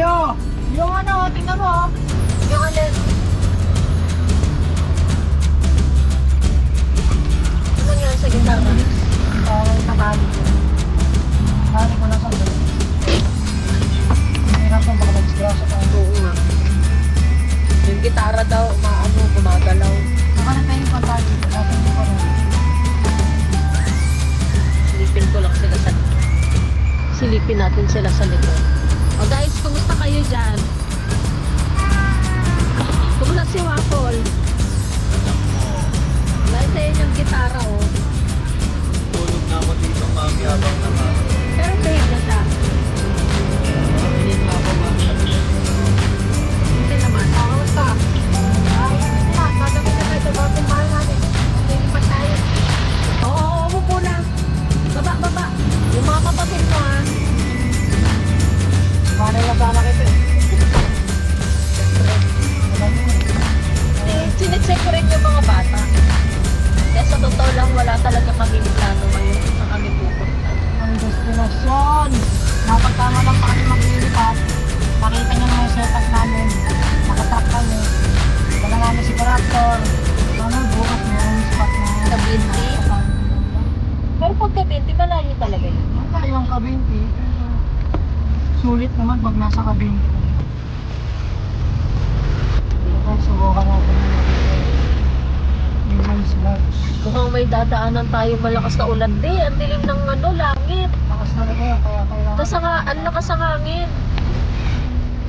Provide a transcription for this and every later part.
Leo, yung ano, tingnan mo. Yung alin. Ano yan sa gitara? Parang takali ko. Takali ko na sa doon. Mahirap ang baka mag-disgrasya ka. Oo nga. Yung gitara daw, gumagalaw. Baka na tayo pantali. Nasa hindi ko rin. Silipin ko lang sila sa Silipin natin sila sa likod. O guys, kumusta kayo dyan? Kumusta si Waffle? Dahil sa yung gitara oh. Tulog na ako dito, mami, habang naman. Pero paid na siya. Hindi na ako, mami. Hindi naman. Kamusta? Ay, tatapos na tayo sa bagong bahay natin. Hindi pa tayo. Oo, umupo na. Baba. Yung mga kapatid mo ha. Paano yung sana kita eh? Sinecheck ko rin yung mga bata. Kaya sa totoo lang, wala talaga kami plano ngayon na kami pupunta. Ang destinasyon. Napagkama lang pa kami maglilipat. Nakita niyo naman yung setup namin. Nakatrack kami. Wala namin si Corrector. Ano, bukas mo yung spot na. Sa Binti? Pero pagka 20, malayo talaga yun. Ang tayo ang kabinti. Sulit naman pag nasa kabinti. Okay, subukan natin. Yung mga slabs. Mukhang may dadaanan tayo malakas na ulan. Di, ang dilim ng langit. Lakas talaga yan, kaya kailangan. Ang lakas ng hangin.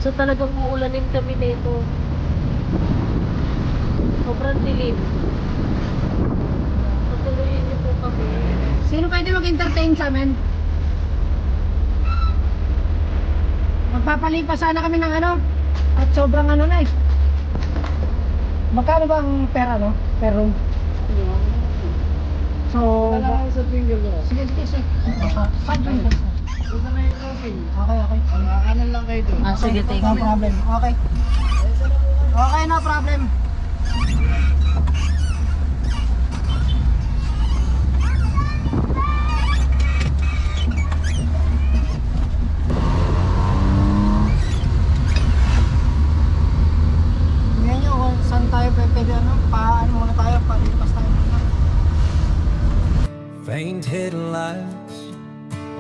So talagang uulanin kami nito. Sobrang dilim. Patuloyin niyo po kami. Sino pwede mag-entertain sa amin? Magpapalipas sana kami ng ano? At sobrang ano na eh. Magkano ba ang pera no? Per room? So, Kailangan sa finger ko. sige. Saan yung bus? Huwag na yung coffee. Okay. Ano lang kayo doon? Ah, sige, thank No you. problem. Okay. Okay, no problem. Tingnan nyo kung saan tayo pwede ano, paano muna tayo, palipas tayo muna. Faint headlights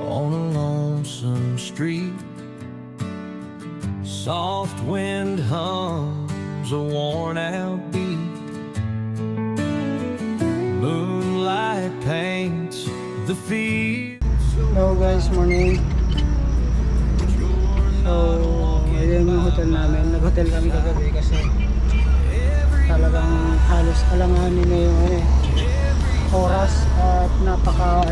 on a lonesome street. Soft wind hums a worn out beat. Moonlight paints the field. Hello guys, morning. So, ayun yung hotel namin. Nag-hotel kami kagabi kasi talagang halos alanganin na yung oras at napaka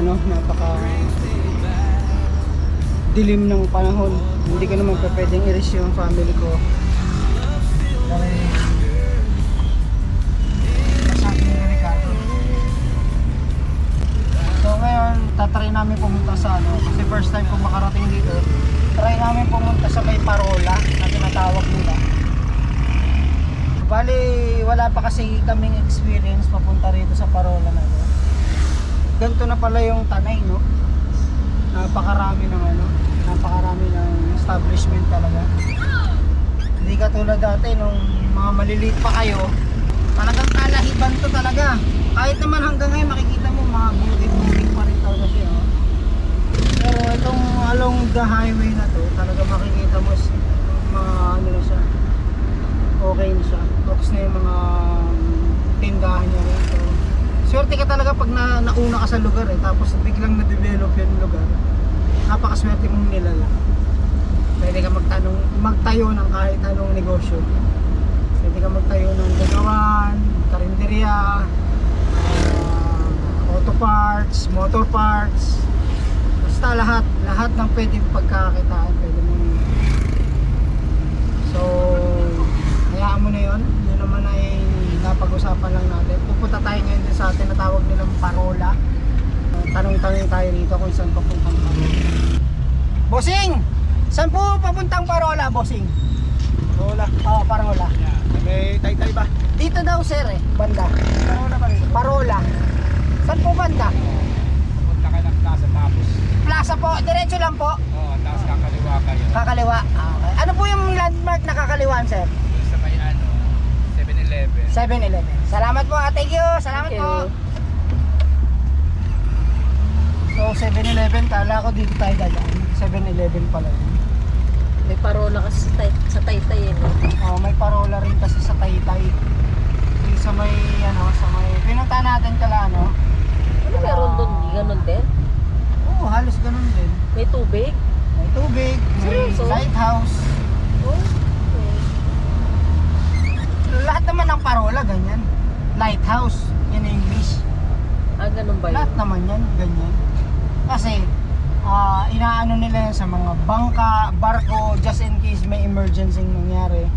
dilim ng panahon. Hindi ko naman pwedeng i-risk yung family ko. Dahil masakit yung Ricardo. So ngayon, tatry namin pumunta sa ano, kasi first time kong makarating dito. Try namin pumunta sa may Parola na tinatawag nila. Bali, wala pa kasi kaming experience papunta rito sa Parola na to. Ganito na pala yung Tanay, no? Napakarami ng establishment talaga. Hindi katulad dati nung mga maliliit pa kayo, talagang kalahiban to talaga. Kahit naman hanggang ngayon makikita mo mga building pa rin talaga siya. Oh. Pero itong along the highway na to, talaga makikita mo mga ano na siya. Okay na siya. Tapos na yung mga tindahan niya rito. Swerte ka talaga pag nauna ka sa lugar tapos biglang na-develop yung lugar. Napakaswerte mong nilala. Pwede ka magtayo ng kahit anong negosyo. Pwede ka magtayo ng gagawan, karinderya, auto parts, motor parts. Basta lahat ng pwedeng pagkakakitaan pwede mo. So, hayaan mo na yun. Yun naman ay napag-usapan lang natin. Pupunta tayo ngayon din sa tinatawag nilang Parola. Tanong-tanong tayo dito kung saan papuntang Parola. Bossing! Saan po papuntang Parola, Bossing? Parola. Oo, Parola. May tay-tay ba? Dito daw sir banda. Parola ba rin? Parola. Saan po banda? Punta ka ng plaza tapos. Plaza po, diretso lang po. Oo, tapos kakaliwa kayo. Kakaliwa. Okay. Ano po yung landmark na kakaliwan, sir? Doon sa may 7-Eleven. 7-Eleven. Salamat po. Thank you. Salamat Thank po. you. So 7-Eleven, kala ko dito tayo dadaan. 7-Eleven pala yun. May parola kasi sa Taytay eh, no? Oh, may parola rin kasi sa Taytay. Yung sa may pinunta natin kala ano. Ano meron doon? Ganon din? Oo, halos ganun din. May tubig? May tubig, may Seryoso? lighthouse. Oh, okay. Lahat naman ng parola ganyan. Lighthouse in English. Ganun ba yun? Lahat naman yan, ganyan. Kasi inaano nila yan sa mga bangka, barko, just in case may emergency nangyari.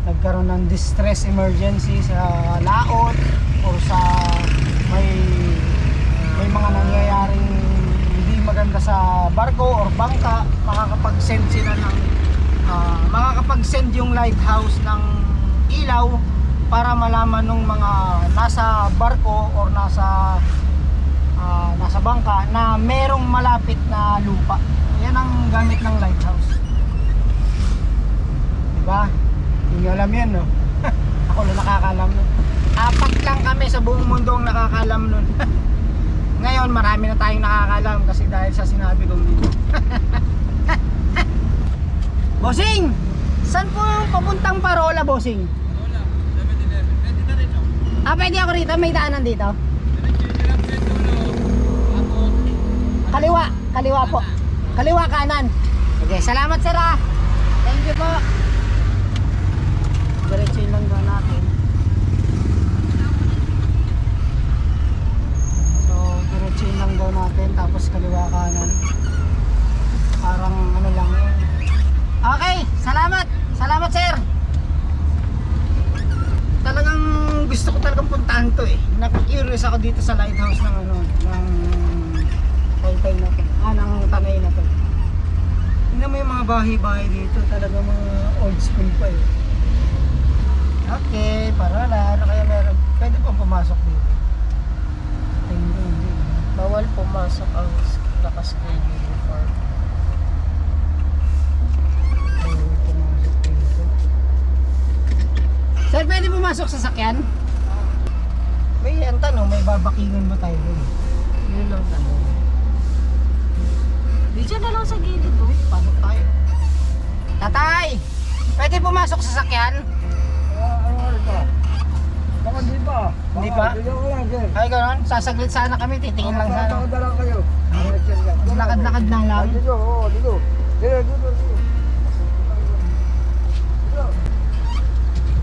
Nagkaroon ng distress emergency sa laot or sa may mga nangyayaring hindi maganda sa barko or bangka, makakapag-send sila ng makakapag-send yung lighthouse ng ilaw para malaman ng mga nasa barko or nasa bangka na merong malapit na lupa. Yan ang gamit ng lighthouse. Diba? Hindi nyo alam yan, no? Ako lang nakakalam nun. 4 lang kami sa buong mundo ang nakakalam nun. Ngayon, marami na tayong nakakalam kasi dahil sa sinabi kong dito. Bossing! Saan po yung papuntang parola, bossing? Wala, 7-Eleven. Pwede na rin, no? Pwede ako rito? May daanan dito? Kaliwa po. Kaliwa kanan. Okay, salamat sir ah. Thank you po. Diretso lang daw natin. So, diretso lang daw natin tapos kaliwa kanan. Parang ano lang yun. Okay, salamat. Salamat sir. Talagang gusto ko talagang puntahan to eh. Naku-curious ako dito sa lighthouse ng ng Taytay na to. Ng Tanay na to. Tingnan mo yung mga bahay-bahay dito. Talaga mga old school pa eh. Okay, parola. Ano kaya meron? Pwede pong pumasok dito. Hindi. Bawal pumasok ang naka-school uniform. Pwede pumasok dito. Sir, pwede pumasok sa sakyan? May tanong, may babakingan ba tayo doon? Yun lang tanong. Di dyan na lang sa gilid, oh. Pasok tayo. Tatay! Pwede pumasok sa sakyan? Ano ito? Baka hindi pa. Hindi pa? Bigyan ko lang, sir. Ay, gano'n. Sasaglit sana kami. Titingin lang sana. Baka lang kayo. Lakad-lakad lang lang. Dito, oo, dito. Dito.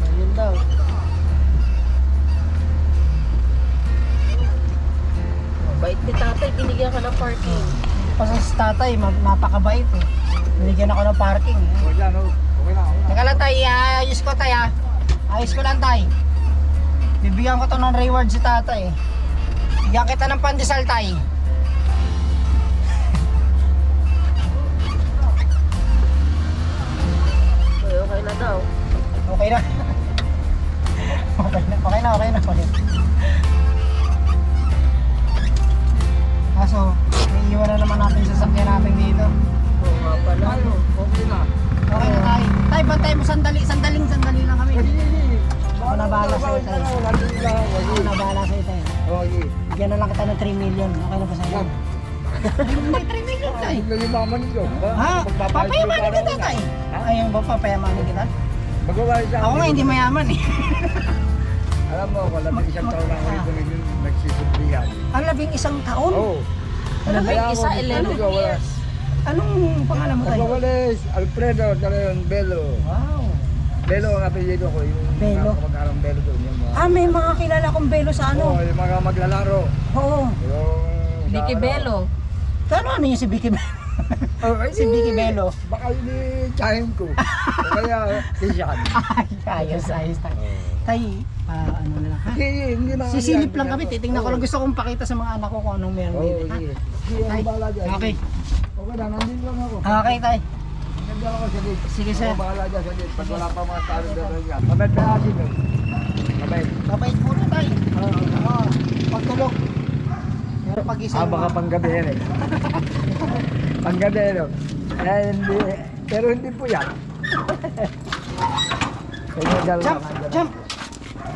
Ayun daw. Bait ni tatay, binigyan ka ng parking. Kasi sa tatay, napakabait eh. Binigyan ako ng parking. Okay lang, no? Okay lang. Teka lang tay, ayos ko tay ah. Ayos ko lang tay. Bibigyan ko to ng reward si tatay. Bigyan kita ng pandesal tay. Okay na daw. Okay na. Okay na. Kaso, may iwan na naman natin sa sasakyan natin dito. Oo nga pala, no? Okay na. Okay na tay. Tay, bantay mo sandali lang kami. Ako na bahala sa'yo tay. Ako na bahala sa'yo tay. Okay. Bigyan na lang kita ng 3 million. Okay na ba sa'yo? May 3 million tay. Nagimaman ito. Ha? Papayamanin kita tay. Ayun ba papayamanin kita? Magawa siya. Ako nga hindi mayaman eh. Alam mo, wala isang taon lang ako dito nagsisublihan. Ang 11 taon? Oo. Labing isa, 11 years. Anong pangalan mo tayo? Magwawalis, Alfredo, talagang Belo. Wow. Belo ang apelyido ko. Yung Belo? Kamag-arang Belo doon. Yung mga, May mga kilala kong belo sa Oo, yung mga maglalaro. Oo. Yung, Vicky Bello. Ano yun si Vicky Bello? Si Vicky Bello. Baka yun tsahin ko. O kaya, Tishan. Ayos tayo. Tay, ano na lang ha? Hindi na. Sisilip lang kami, titingnan ko lang. Gusto kong pakita sa mga anak ko kung anong meron Oo, dito. Ha? sige. Sige, Tay, ang bahala dyan. okay. Okay na, nandito lang ako. Okay tay. Nandiyan ako sa gate. Sige, sir. Ako bahala dyan sa gate. Pag wala pa mga tao dito dyan. Mabait pa asin eh. Mabait. Mabait po na tay. Pagtulog. Pero pag-isa Baka panggabi yan eh. Panggadero. Eh, hindi. Pero hindi po yan. Kaya dalawa. Jump! Jump!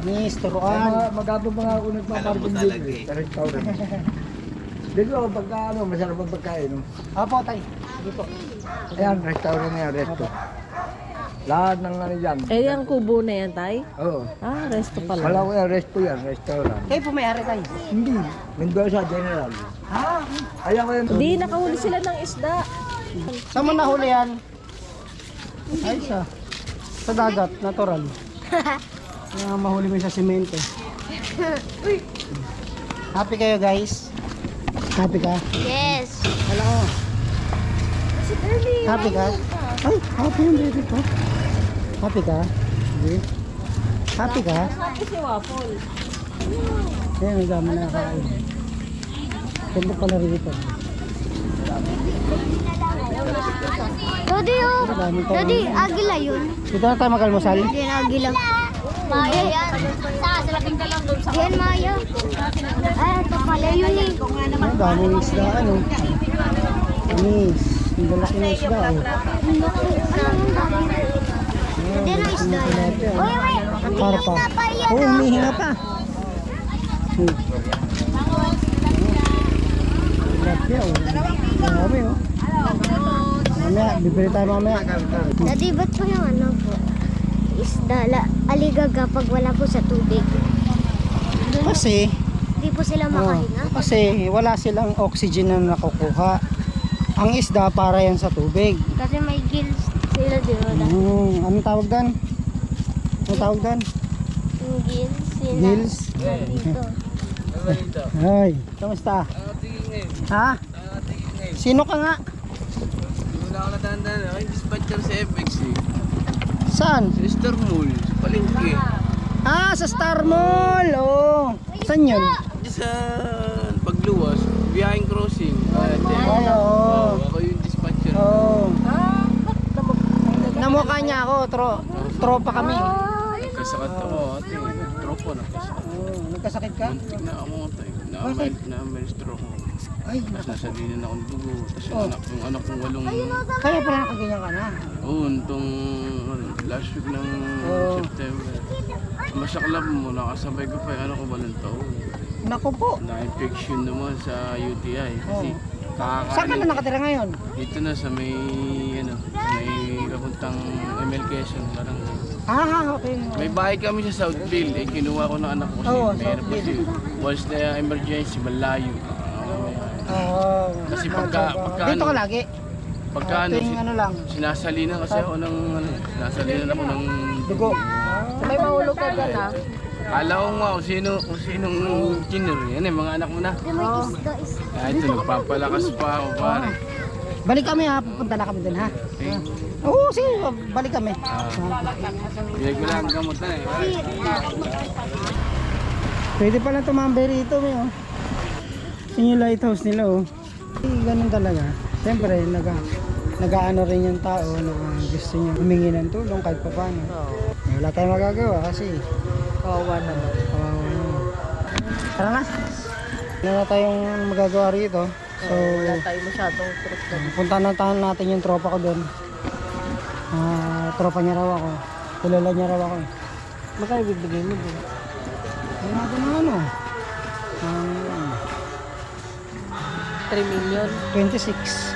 Miss, turuan. Magabo mga ako nagpaparking dito eh. Sa restaurant. Dito ako pagka ano, masarap ang pagkain. No? Opo, tay. Sige po. Ayan, restaurant na yan, resto. Lahat ng ano dyan. Eh, yung kubo na yan, tay? Oo. Ah, resto pala. Wala ko yan, resto yan, restaurant. Kayo po may-ari, tay. Hindi. Mendoza General. Ah, Ayaw ko yan. Hindi, nakahuli sila ng isda. saan mo nahuli yan? Ay, sa dagat, natural. Kaya mahuli mo sa simento. Happy kayo, guys? Happy ka? Yes. Wala ko. Happy ka? Ay, happy yung baby ko. Happy ka? Hindi. Happy ka? Happy si Waffle. Ayan, may dami na kain. Ganda pala rito. Daddy, oh. Madami tayo. Daddy, agila yun. Dito na tayo mag-almusal. Hindi na agila. Maya yan. Yan, Maya. Ay, ito pala yun eh. Ang daming isda, ano? Anis. Ang lalaki ng isda, oh. Hindi na isda yan. Uy, uy. Karpa. Oo, humihinga pa. Grabe, oh. Grabe, oh. Mamaya, bibili tayo mamaya. Daddy, ba't po yung ano po? Isda, aligaga pag wala po sa tubig. Kasi, Hindi po sila makahinga. kasi wala silang oxygen na nakukuha. Ang isda para yan sa tubig. Kasi may gills sila, di ba? Anong tawag doon? Anong tawag doon? Yung gills sila. Gills? Dito. Ay, kamusta? Ha? Sino ka nga? Wala ako natandaan. Ako yung dispatcher sa FX eh. Saan? Sa Star Mall, sa Palengke. Ah, sa Star Mall! Oo. Saan yun? Di sa pagluwas, biyaheng crossing. Ay, oo. Ako yung dispatcher. Oo. Namukha niya ako, tropa kami. Nagkasakat ako ate. Tropa nagkasakat. Oo, nagkasakit ka? Muntik na ako ate. Na-mild stroke ako. Ay, Tapos nasa linan akong dugo. Tapos Oh. yung anak kong walong... kaya pala nakaganyan ka na. Oo, nitong last week ng Oh. September. Masaklap mo, nakasabay ko pa yung anak ko walong taon. Naku po. Na-infection naman sa UTI. Kasi Saan ka na kakakain. nakatira ngayon? Dito na sa may may papuntang ML Quezon, parang Ah, okay. may bahay kami sa Southville, eh kinuha ko ng anak ko kasi Oo, meron kasi once na emergency malayo. Oo. Kasi pagka Dito ano, ka lagi? pagka ano, Tuwing ano lang, sinasalinan kasi ako ng sinasalinan ako ng dugo. May mahulog ka dyan, ha? Kala ko nga kung sinong kinur. Yan eh, mga anak mo na. May isda, isda. Ah, ito, nagpapalakas pa ako pare. Balik kami ha, pupunta na kami dun ha. Eh, Oo, sige, balik kami. bigay ko lang ang gamot na eh. Pwede pala tumambay rito, may oh. Yun yung lighthouse nila oh. Ganun talaga. Siyempre, nag-aano rin yung tao na gusto niya humingi ng tulong kahit pa paano. Wala tayong magagawa kasi Kawawa naman. tara na. Wala na tayong magagawa rito. So, Wala tayo masyadong trip na. punta na tayo natin yung tropa ko doon. Tropa niya raw ako. Kilala niya raw ako. Magkano bibigay mo dun? Ano natin na ano? 3 million? 26.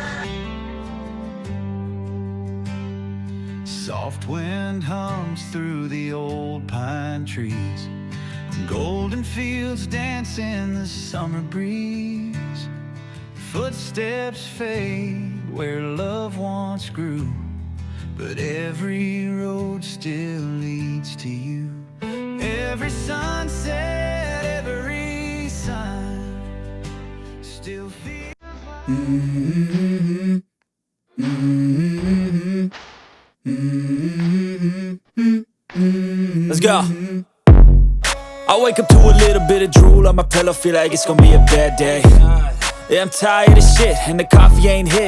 Soft wind hums through the old pine trees. Golden fields dance in the summer breeze. Footsteps fade where love once grew, but every road still leads to you. Every sunset, every sign still feels. Let's go. I wake up to a little bit of drool on my pillow, feel like it's gonna be a bad day. Yeah, I'm tired of shit, and the coffee ain't hit.